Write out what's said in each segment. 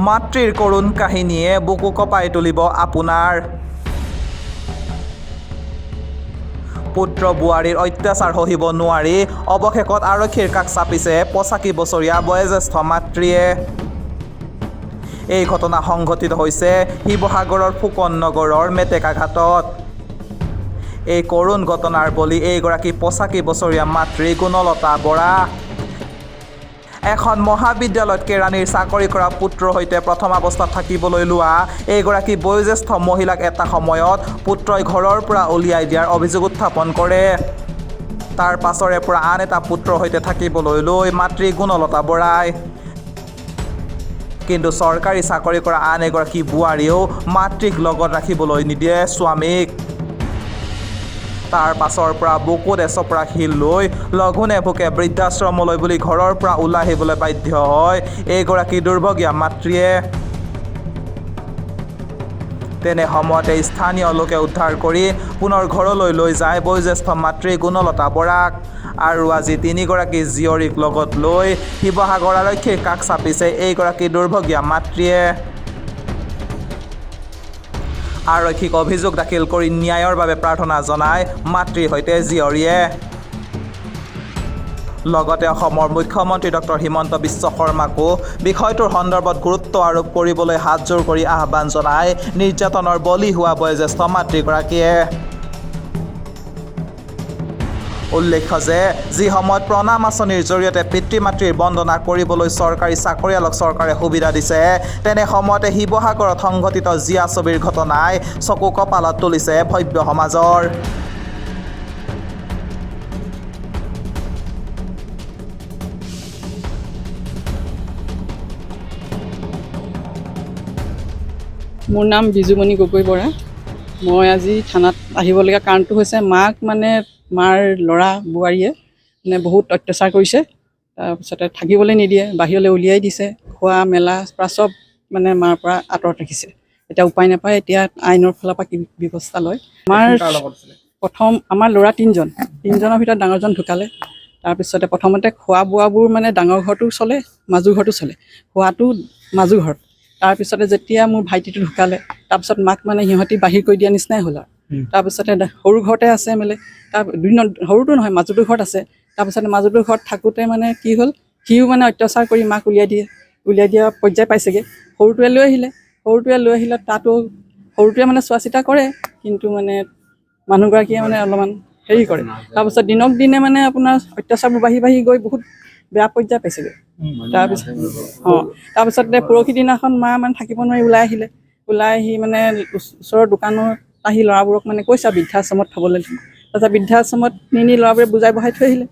মাতৃৰ কৰুণ কাহিনীয়ে বুকু কঁপাই তুলিব আপোনাৰ। পুত্ৰ বোৱাৰীৰ অত্যাচাৰ সহিব নোৱাৰি অৱশেষত আৰক্ষীৰ কাষ চাপিছে ৮৫ বছৰীয়া বয়োজ্যেষ্ঠ মাতৃয়ে। এই ঘটনা সংঘটিত হৈছে শিৱসাগৰৰ ফুকন নগৰৰ মেটেকা ঘাটত। এই কৰুণ ঘটনাৰ বলি এইগৰাকী ৮৫ বছৰীয়া মাতৃ গুণলতা বৰা। এখন মহাবিদ্যালয়ত কেৰাণীৰ চাকৰি কৰা পুত্ৰৰ সৈতে প্ৰথম অৱস্থাত থাকিবলৈ লোৱা এইগৰাকী বয়োজ্যেষ্ঠ মহিলাক এটা সময়ত পুত্ৰই ঘৰৰ পৰা উলিয়াই দিয়াৰ অভিযোগ উত্থাপন কৰে। তাৰ পাছৰে পৰা আন এটা পুত্ৰৰ সৈতে থাকিবলৈ লৈ মাতৃ গুণলতা বৰাই। কিন্তু চৰকাৰী চাকৰি কৰা আন এগৰাকী বোৱাৰীয়েও মাতৃক লগত ৰাখিবলৈ নিদিয়ে স্বামীক। তাৰ পাছৰ পৰা বুকুত এচপৰা শিল লৈ লঘোণে ভোকে বৃদ্ধাশ্ৰমলৈ বুলি ঘৰৰ পৰা ওলাই আহিবলৈ বাধ্য হয় এইগৰাকী দুৰ্ভগীয়া মাতৃয়ে। তেনে সময়তে স্থানীয় লোকে উদ্ধাৰ কৰি পুনৰ ঘৰলৈ লৈ যায় বয়োজ্যেষ্ঠ মাতৃ গুণলতা বৰাক। আৰু আজি ৩গৰাকী জীয়ৰীক লগত লৈ শিৱসাগৰ আৰক্ষীৰ কাষ চাপিছে এইগৰাকী দুৰ্ভগীয়া মাতৃয়ে। আৰক্ষীক অভিযোগ দাখিল কৰি ন্যায়ৰ বাবে প্ৰাৰ্থনা জনায় মাতৃৰ সৈতে জীয়ৰীয়ে। লগতে অসমৰ মুখ্যমন্ত্ৰী ডক্টৰ হিমন্ত বিশ্ব শৰ্মাকো বিষয়টোৰ সন্দৰ্ভত গুৰুত্ব আৰোপ কৰিবলৈ হাতজোৰ কৰি আহ্বান জনায় নিৰ্যাতনৰ বলি হোৱা বয়োজ্যেষ্ঠ মাতৃগৰাকীয়ে। উল্লেখ্য যে যি সময়ত প্ৰণাম আঁচনিৰ জৰিয়তে পিতৃ মাতৃৰ বন্দনা কৰিবলৈ চৰকাৰী চাকৰিয়ালক চৰকাৰে সুবিধা দিছে, তেনে সময়তে শিৱসাগৰত সংঘটিত জীয়া ছবিৰ ঘটনাই চকু কপালত তুলিছে ভব্য সমাজৰ। মোৰ নাম বিজুমণি গগৈ বৰা। মই আজি থানাত আহিবলগীয়া কাৰণটো হৈছে মাক মাৰ ল'ৰা বোৱাৰীয়ে বহুত অত্যাচাৰ কৰিছে। তাৰপিছতে থাকিবলৈ নিদিয়ে, বাহিৰলৈ উলিয়াই দিছে, খোৱা মেলা পৰা চব মাৰ পৰা আঁতৰত ৰাখিছে। এতিয়া উপায় নাপায়, এতিয়া আইনৰ ফালৰ পৰা কি ব্যৱস্থা লয়। আমাৰ ল'ৰা তিনিজনৰ ভিতৰত ডাঙৰজন ঢুকালে। তাৰপিছতে প্ৰথমতে খোৱা বোৱাবোৰ ডাঙৰ ঘৰটো চলে, মাজু ঘৰটো চলে, খোৱাটো মাজু ঘৰত। তাৰপিছতে যেতিয়া মোৰ ভাইটিটো ঢুকালে, তাৰপিছত মাক সিহঁতি বাহিৰ কৰি দিয়া নিচিনাই হ'ল আৰু। তাৰপিছতে সৰু ঘৰতে আছে তাৰ সৰুটো নহয়, মাজুটো ঘৰত আছে। তাৰপিছতে মাজুটোৰ ঘৰত থাকোঁতে কি হ'ল, সিও অত্যাচাৰ কৰি মাক উলিয়াই দিয়া পৰ্যায় পাইছেগৈ। সৰুটোৱে লৈ আহিলে তাতো সৰুটোৱে চোৱা চিতা কৰে, কিন্তু মানুহগৰাকীয়ে অলপমান হেৰি কৰে। তাৰপিছত দিনক দিনে আপোনাৰ অত্যাচাৰবোৰ বাঢ়ি গৈ বহুত বেয়া পৰ্যায় পাইছেগৈ। তাৰপিছতে পৰহি দিনাখন মা থাকিব নোৱাৰি ওলাই আহি ওচৰৰ দোকানত আহি ল'ৰাবোৰক কৈছে বৃদ্ধাশ্ৰমত থ'বলৈ। তাৰপিছত বৃদ্ধাশ্ৰমত নি ল'ৰাবোৰে বুজাই বঢ়াই থৈ আহিলে।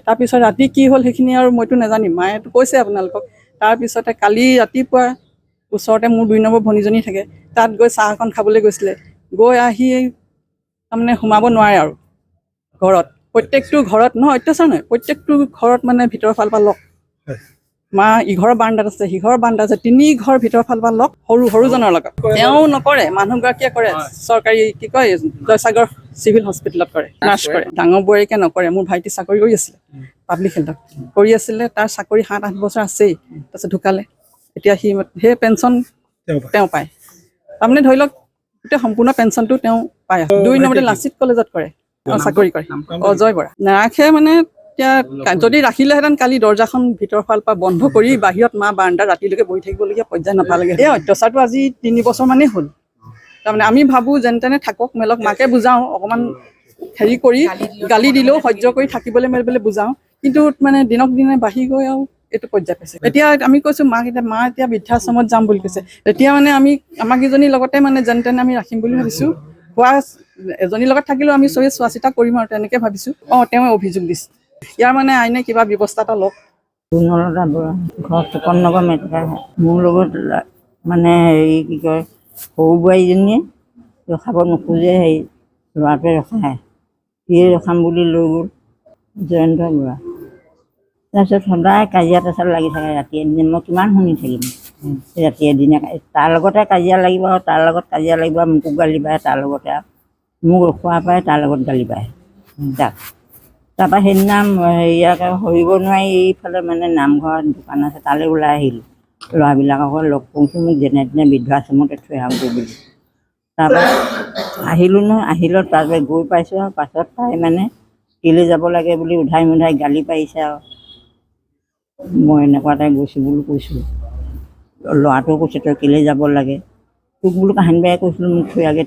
তাৰপিছত ৰাতি কি হ'ল সেইখিনি আৰু মইতো নাজানিম, মায়েতো কৈছে আপোনালোকক। তাৰপিছতে কালি ৰাতিপুৱা ওচৰতে মোৰ ২ নম্বৰ ভনীজনী থাকে, তাত গৈ চাহ অকণ খাবলৈ গৈছিলে। গৈ আহি সোমাব নোৱাৰে আৰু ঘৰত। প্ৰত্যেকটো ঘৰত নহয়, অত্যাচাৰ নহয়, প্ৰত্যেকটো ঘৰত ভিতৰৰ ফালৰ পৰা লক। মা ইঘৰৰ বাৰাণ্ডাত আছে, সিঘৰৰ বাৰাণ্ডাত আছে, ৩ ঘৰ ভিতৰৰ ফালৰ পৰা লক, সৰুজনৰ লগত। তেওঁ নকৰে, মানুহগৰাকীয়ে কৰে। চৰকাৰী জয়সাগৰ চিভিল হস্পিটেলত কৰে, নাৰ্ছ কৰে। ডাঙৰ বোৱাৰীকে নকৰে। মোৰ ভাইটি চাকৰি কৰি আছিলে পাব্লিক হেল্থত কৰি আছিলে, তাৰ চাকৰি ৭-৮ বছৰ আছেই। তাৰপিছত ঢুকালে। এতিয়া সেই পেঞ্চন তেওঁ পায়। ধৰি লওক গোটেই সম্পূৰ্ণ পেঞ্চনটো তেওঁ পায়। ২ নম্বৰতে লাচিত কলেজত কৰে, চাকৰি কৰে, অজয় বৰা। নাৰাখে এতিয়া যদি ৰাখিলেহেঁতেন কালি দৰ্জাখন ভিতৰৰ ফালৰ পৰা বন্ধ কৰি বাহিৰত মা বাৰাণ্ডাত ৰাতিলৈকে বহি থাকিবলগীয়া পৰ্যায় নাপালেগৈ। এই অত্যাচাৰটো আজি ৩ বছৰ মানেই হ'ল। আমি ভাবোঁ যেন তেনে থাকক মেলক, মাকে বুজাওঁ অকণমান হেৰি কৰি, গালি দিলেও সহ্য কৰি থাকিবলৈ মেলিবলৈ বুজাওঁ, কিন্তু দিনক দিনে বাঢ়ি গৈ আৰু এইটো পৰ্যায় পাইছে। এতিয়া আমি কৈছোঁ মা এতিয়া বৃদ্ধাশ্ৰমত যাম বুলি কৈছে। এতিয়া আমাক কেইজনীৰ লগতে যেন তেনে আমি ৰাখিম বুলি ভাবিছোঁ। এজনীৰ লগত থাকিলেও আমি চবেই চোৱা চিতা কৰিম আৰু তেনেকৈ ভাবিছোঁ। তেওঁ অভিযোগ দিছে। ইয়াৰ আইনে কিবা ব্যৱস্থা এটা লওক। গুণলতা বৰা, ঘৰ ফুকন নগৰ মেটেকা ঘাট। মোৰ লগত হেৰি কি কয়, সৰু বোৱাৰীজনীয়ে ৰখাব নোখোজে, ল'ৰাটোৱে ৰখায়। সিয়ে ৰখাম বুলি লৈ গ'ল জয়ন্ত বৰা। তাৰপিছত সদায় কাজিয়া পেচাল লাগি থাকে ৰাতিয়ে দিনে। মই কিমান শুনি থাকিম ৰাতিয়ে দিনে। তাৰ লগতে কাজিয়া লাগিব আৰু তাৰ লগত কাজিয়া লাগিব, মোকো গালি পাৰে তাৰ লগতে। আৰু মোক ৰখোৱা পায়, তাৰ লগত গালি পাৰে তাক। তাৰপৰা সেইদিনা হেৰিয়াকে সৰিব নোৱাৰি এইফালে নামঘৰ দোকান আছে, তালৈ ওলাই আহিলোঁ। ল'ৰাবিলাকক লগ কৰিছোঁ মোক যেনে তেনে বৃদ্ধাশ্ৰমতে থৈ আহোঁগৈ বুলি। তাৰপৰা আহিলোঁ নহয়, আহিলত তাৰপৰা গৈ পাইছোঁ আৰু পাছত তাই মানে কেলৈ যাব লাগে বুলি উধাই মুধাই গালি পাৰিছে আৰু মই এনেকুৱাতে গৈছোঁ বুলি কৈছোঁ। ল'ৰাটোও কৈছে তই কেলৈ যাব লাগে, তোক বোলো কাহিনী বেয়াই কৈছিলোঁ মোক থৈ আগে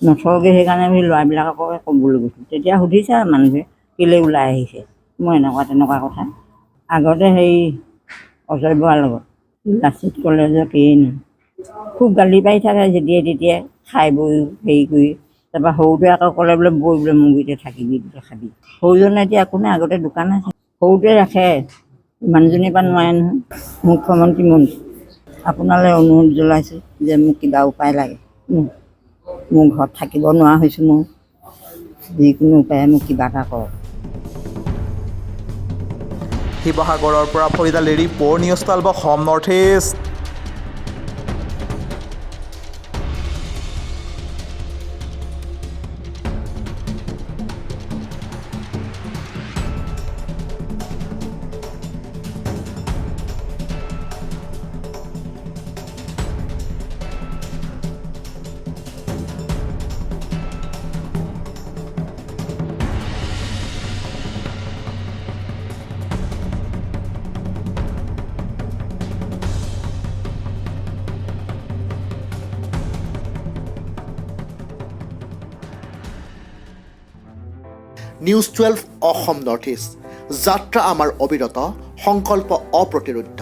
নথওঁগৈ, সেইকাৰণে আমি ল'ৰাবিলাককে ক'বলৈ গৈছোঁ। তেতিয়া সুধিছে আৰু মানুহে কেলৈ ওলাই আহিছে, মই তেনেকুৱা কথা। আগতে হেৰি অজয় বৰাৰ লগত লাচিত কলেজত খুব গালি পাৰি থাকে যেতিয়াই তেতিয়াই খাই বৈ হেৰি কৰি। তাৰপৰা সৰুটোৱে আকৌ ক'লে বোলে বৈ বোলে মোৰ গুৰিতে থাকিবি বোলে খাবি। সৰুজনে এতিয়া একো নাই, আগতে দোকান আছে, সৰুটোৱে ৰাখে, মানুহজনীৰ পৰা নোৱাৰে নহয়। মুখ্যমন্ত্ৰী মন্ত্ৰী আপোনালৈ অনুৰোধ জনাইছোঁ যে মোক কিবা উপায় লাগে, মোৰ ঘৰত থাকিব নোৱাৰা হৈছোঁ, মোৰ যিকোনো উপায়ে মোক কিবা এটা কৰক। শিৱসাগৰৰ পৰা Farid Ali report, news 12 Assam north east. News 12 Assam north east, যাত্ৰা আমাৰ অবিৰত, সংকল্প অপ্ৰতিৰোধ্য।